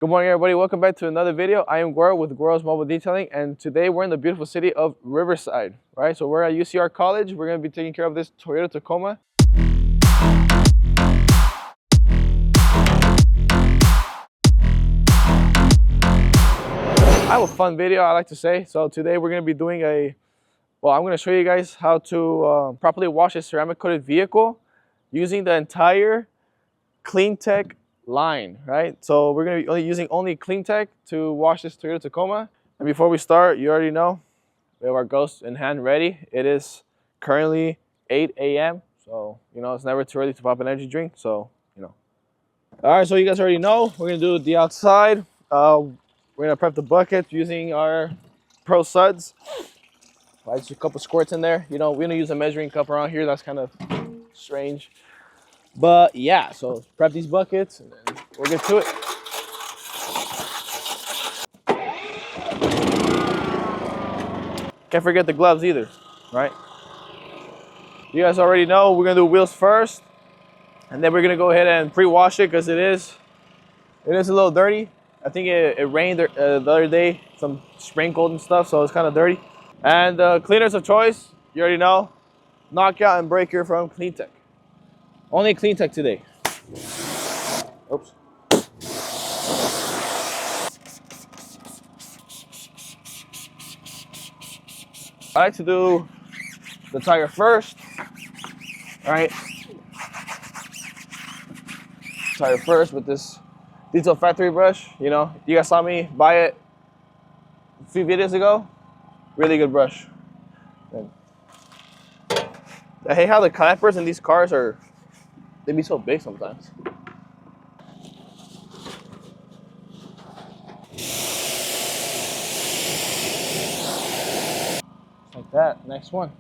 Good morning, everybody. Welcome back to another video. I am Guero with Gueros Mobile Detailing, and today we're in the beautiful city of Riverside, right? So we're at UCR College. We're going to be taking care of this Toyota Tacoma. I have a fun video, I like to say. So today we're going to be doing I'm going to show you guys how to properly wash a ceramic coated vehicle using the entire Kleen Tech line, right? So we're going to be using only Kleen Tech to wash this Toyota Tacoma. And before we start, you already know we have our ghost in hand ready. It is currently 8 a.m. So, it's never too early to pop an energy drink. So, All right, so you guys already know we're going to do the outside. We're going to prep the bucket using our Pro Suds. Just a couple squirts in there. We don't use a measuring cup around here. That's kind of strange. But yeah, so prep these buckets and then we'll get to it. Can't forget the gloves either, right? You guys already know we're gonna do wheels first, and then we're gonna go ahead and pre-wash it because it is a little dirty. I think it rained the other day, some sprinkled and stuff, so it's kind of dirty. And cleaners of choice, you already know, Knockout and Breaker from Kleen Tech. Only Kleen Tech today. Oops. I like to do the tire first, right? Tire first with this Detail Factory brush. You guys saw me buy it a few videos ago. Really good brush. And I hate how the calipers in these cars they be so big sometimes. Like that. Next one.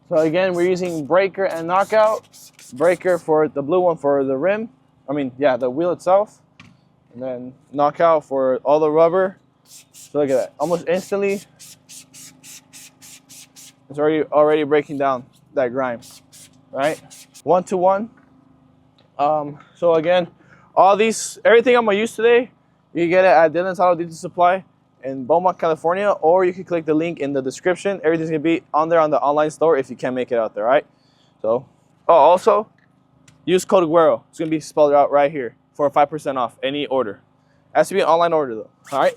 So again, we're using Breaker and Knockout. Breaker for the blue one for the rim. The wheel itself. And then Knockout for all the rubber. So look at that. Almost instantly, it's already breaking down that grime, right? 1-to-1. So again, everything I'm gonna use today, you can get it at Dylan's Auto Detail Supply in Beaumont, California, or you can click the link in the description. Everything's gonna be on there on the online store if you can't make it out there, right? So, also, use code Guero. It's gonna be spelled out right here for 5% off any order. It has to be an online order though, all right?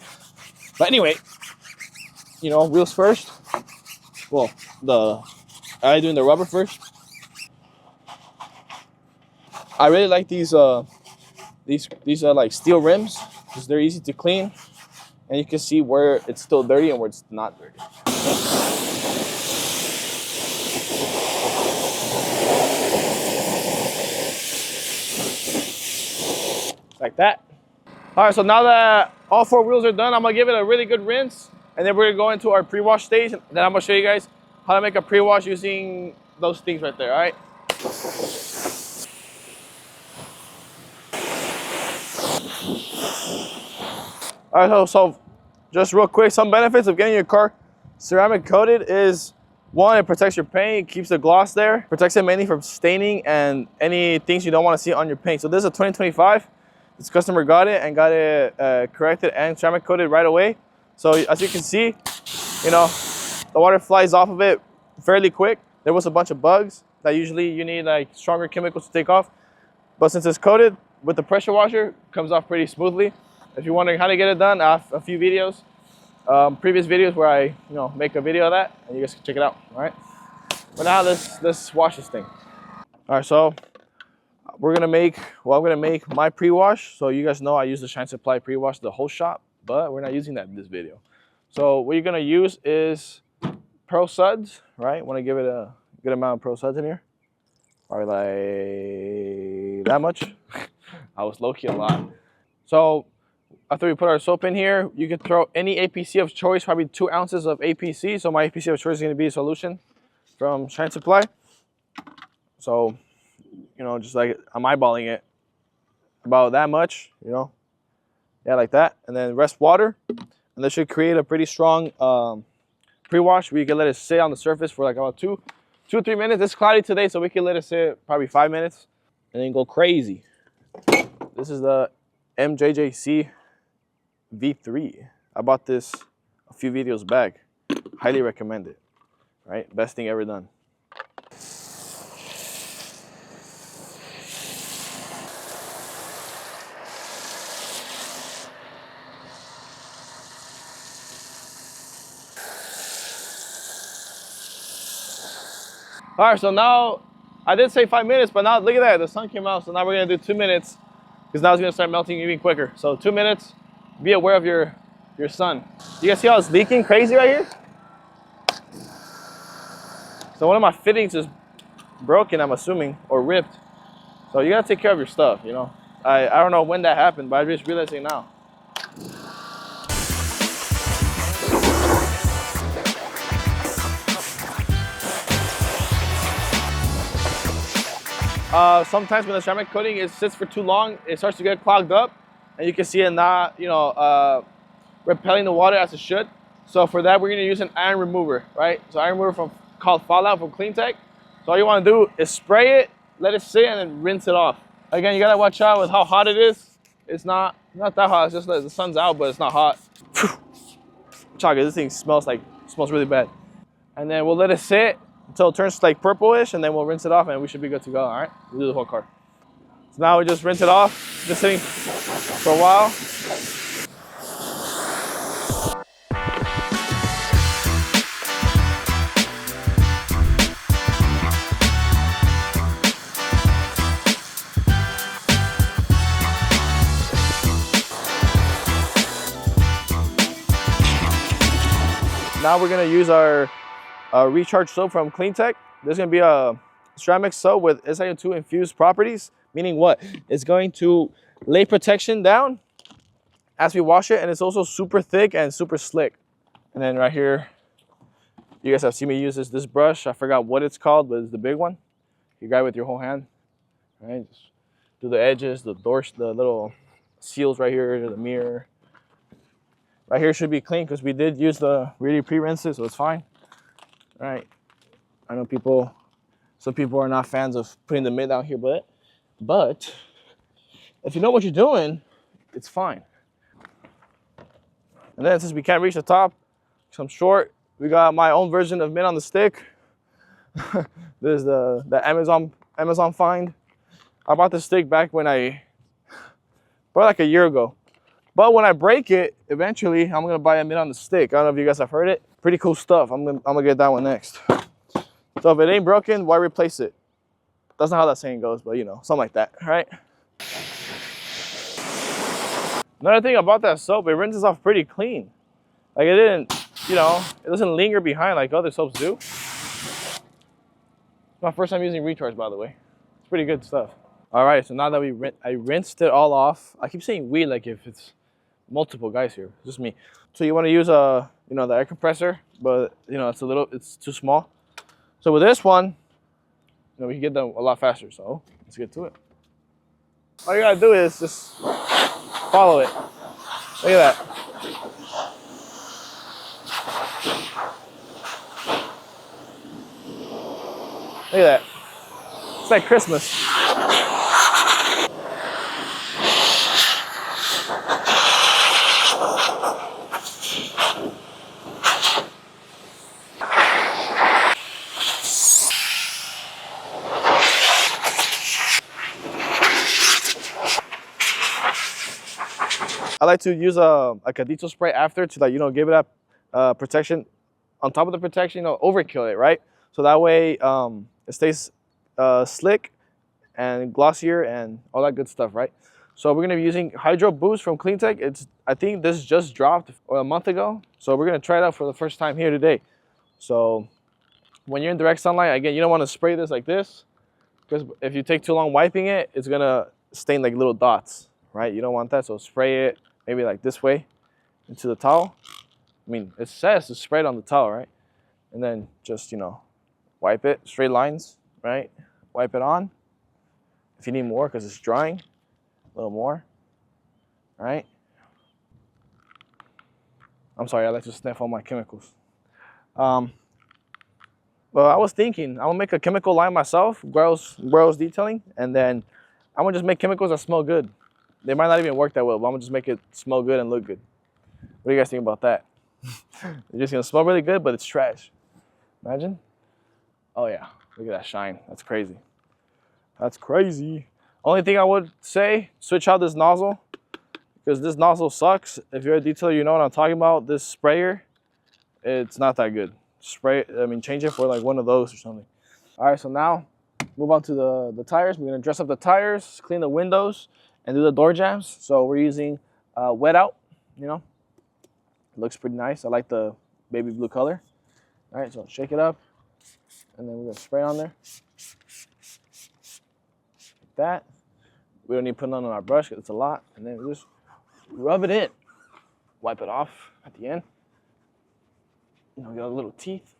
But anyway, wheels first. Well, I doing the rubber first. I really like these are like steel rims because they're easy to clean, and you can see where it's still dirty and where it's not dirty. Like that. All right, so now that all 4 wheels are done, I'm gonna give it a really good rinse, and then we're gonna go into our pre-wash stage. And then I'm gonna show you guys how to make a pre-wash using those things right there, all right? All right, so just real quick, some benefits of getting your car ceramic coated is, 1, it protects your paint, it keeps the gloss there, protects it mainly from staining and any things you don't want to see on your paint. So this is a 2025. This customer got it corrected and ceramic coated right away. So as you can see, the water flies off of it fairly quick. There was a bunch of bugs that usually you need like stronger chemicals to take off. But since it's coated with the pressure washer, it comes off pretty smoothly. If you're wondering how to get it done, I have a few videos, previous videos where I make a video of that, and you guys can check it out, all right? But now let's wash this thing. All right, so I'm gonna make my pre-wash. So you guys know I use the Shine Supply pre-wash the whole shop, but we're not using that in this video. So what you're gonna use is Pro Suds, right? Want to give it a good amount of Pro Suds in here, probably like that much. I was low-key a lot. So after we put our soap in here, you can throw any APC of choice, probably 2 ounces of APC. So my APC of choice is gonna be a solution from Shine Supply. So, just like I'm eyeballing it about that much, yeah, like that. And then rest water, and this should create a pretty strong pre-wash. We can let it sit on the surface for like about 2 or 3 minutes. It's cloudy today, so we can let it sit probably 5 minutes and then go crazy. This is the MJJC V3. I bought this a few videos back. Highly recommend it. Right? Best thing ever done. All right, so now I did say 5 minutes, but now look at that, the sun came out. So now we're gonna do 2 minutes because now it's gonna start melting even quicker. So 2 minutes, be aware of your sun. You guys see how it's leaking crazy right here? So one of my fittings is broken, I'm assuming, or ripped. So you gotta take care of your stuff, you know? I don't know when that happened, but I just realized it now. Sometimes when the ceramic coating sits for too long, it starts to get clogged up, and you can see it not, you know, repelling the water as it should. So for that, we're gonna use an iron remover, right? So iron remover called Fallout from Kleen. So all you wanna do is spray it, let it sit, and then rinse it off. Again, you gotta watch out with how hot it is. It's not that hot. It's just like the sun's out, but it's not hot. Chaga, this thing smells really bad. And then we'll let it sit until it turns like purplish, and then we'll rinse it off, and we should be good to go. All right, we'll do the whole car. So now we just rinse it off, just sitting for a while. Now we're gonna use our recharge soap from Kleen. There's gonna be a ceramic soap with SiO2 infused properties, meaning what? It's going to lay protection down as we wash it, and it's also super thick and super slick. And then right here, you guys have seen me use this brush. I forgot what it's called, but it's the big one. You grab it with your whole hand, right? Just do the edges, the doors, the little seals right here, the mirror. Right here should be clean because we did use the really pre-rinses, so it's fine. All right. I know some people are not fans of putting the mitt down here, but if you know what you're doing, it's fine. And then since we can't reach the top, because I'm short, we got my own version of mitt on the stick. There's the Amazon find. I bought the stick back probably like a year ago. But when I break it, eventually, I'm gonna buy a mitt on the stick. I don't know if you guys have heard it. Pretty cool stuff. I'm gonna get that one next. So if it ain't broken, why replace it? That's not how that saying goes, but you know, something like that, right? Another thing about that soap, it rinses off pretty clean. Like it didn't, you know, it doesn't linger behind like other soaps do. It's my first time using recharge, by the way. It's pretty good stuff. All right, so now that I rinsed it all off. I keep saying we like if it's multiple guys here, just me. So you want to use the air compressor, but you know it's too small. So with this one, you know, we can get them a lot faster. So let's get to it. All you gotta do is just follow it. Look at that. Look at that. It's like Christmas. I like to use a detail spray after to, like, you know, give it that protection on top of the protection, you know, overkill it, right? So that way it stays slick and glossier and all that good stuff, right? So we're gonna be using Hydro Boost from Kleen. I think this just dropped a month ago. So we're gonna try it out for the first time here today. So when you're in direct sunlight, again, you don't wanna spray this like this, because if you take too long wiping it, it's gonna stain like little dots, right? You don't want that, so spray it maybe like this way into the towel. I mean, it says to spray it on the towel, right? And then just, you know, wipe it, straight lines, right? Wipe it on. If you need more because it's drying, a little more, right? I'm sorry, I like to sniff all my chemicals. Well, I was thinking, I'm gonna make a chemical line myself, Gueros detailing, and then I'm gonna just make chemicals that smell good. they might not even work that well, but I'm gonna just make it smell good and look good. What do you guys think about that? It's just gonna smell really good, but it's trash. Imagine. Oh yeah, look at that shine. That's crazy. That's crazy. Only thing I would say, switch out this nozzle, because this nozzle sucks. If you're a detailer, you know what I'm talking about. This sprayer, it's not that good. Change it for like one of those or something. All right, so now move on to the tires. We're gonna dress up the tires, clean the windows, and do the door jambs. So we're using wet out, you know. It looks pretty nice. I like the baby blue color. All right, so shake it up, and then we're gonna spray on there. Like that. We don't need to put none on our brush because it's a lot. And then we just rub it in. Wipe it off at the end. You know, get our little teeth.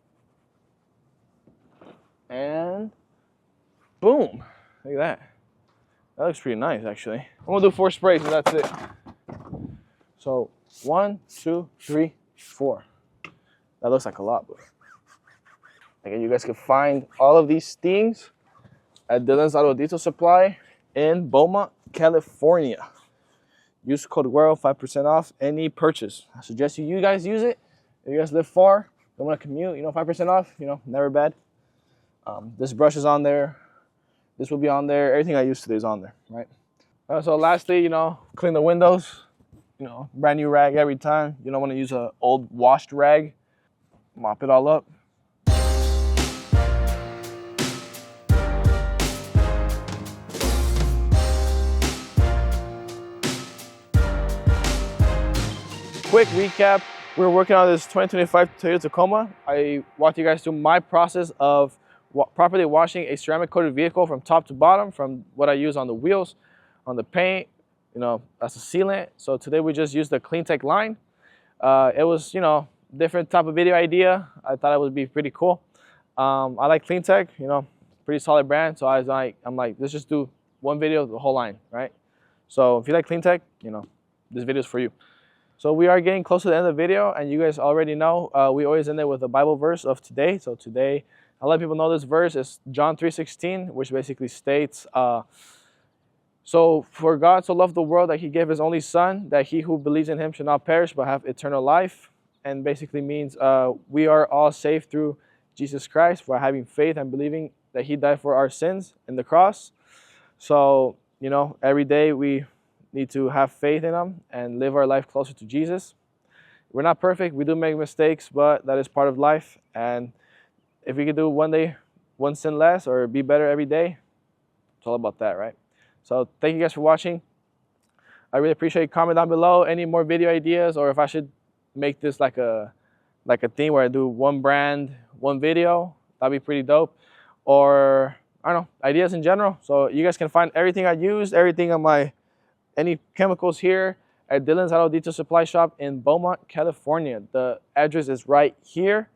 And boom. Look at that. That looks pretty nice, actually. I'm gonna do 4 sprays and that's it. So 1, 2, 3, 4. That looks like a lot, but again, you guys can find all of these things at Dylan's Auto Detail Supply in Beaumont, California. Use code Gueros, 5% off any purchase. I suggest you guys use it. If you guys live far, don't want to commute, you know, 5% off, you know, never bad. This brush is on there. This will be on there. Everything I use today is on there, right? So lastly, you know, clean the windows. You know, brand new rag every time. You don't want to use an old washed rag. Mop it all up. Quick recap, we're working on this 2025 Toyota Tacoma. I walked you guys through my process of properly washing a ceramic coated vehicle from top to bottom, from what I use on the wheels, on the paint, you know, as a sealant. So today we just used the Kleen Tech line. It was, you know, different type of video idea. I thought it would be pretty cool. I like Kleen Tech, you know, pretty solid brand. So I'm like, let's just do one video, the whole line, right? So if you like Kleen Tech, you know, this video is for you. So we are getting close to the end of the video, and you guys already know we always end it with a Bible verse of today. So today, I'll let people know this verse is John 3:16, which basically states, so for God so loved the world that he gave his only son, that he who believes in him should not perish but have eternal life. And basically means we are all saved through Jesus Christ for having faith and believing that he died for our sins in the cross. So, you know, every day we need to have faith in him and live our life closer to Jesus. We're not perfect. We do make mistakes, but that is part of life. And if we could do one day, one sin less, or be better every day, it's all about that, right? So thank you guys for watching. I really appreciate it. Comment down below any more video ideas, or if I should make this like a thing where I do one brand, one video. That'd be pretty dope. Or I don't know, ideas in general. So you guys can find everything I used, everything on any chemicals here at Dylan's Auto Detail Supply Shop in Beaumont, California. The address is right here.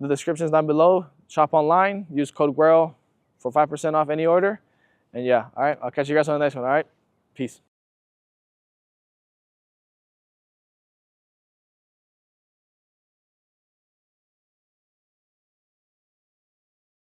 The description is down below. Shop online. Use code Gueros for 5% off any order. And yeah, all right, I'll catch you guys on the next one, all right? Peace.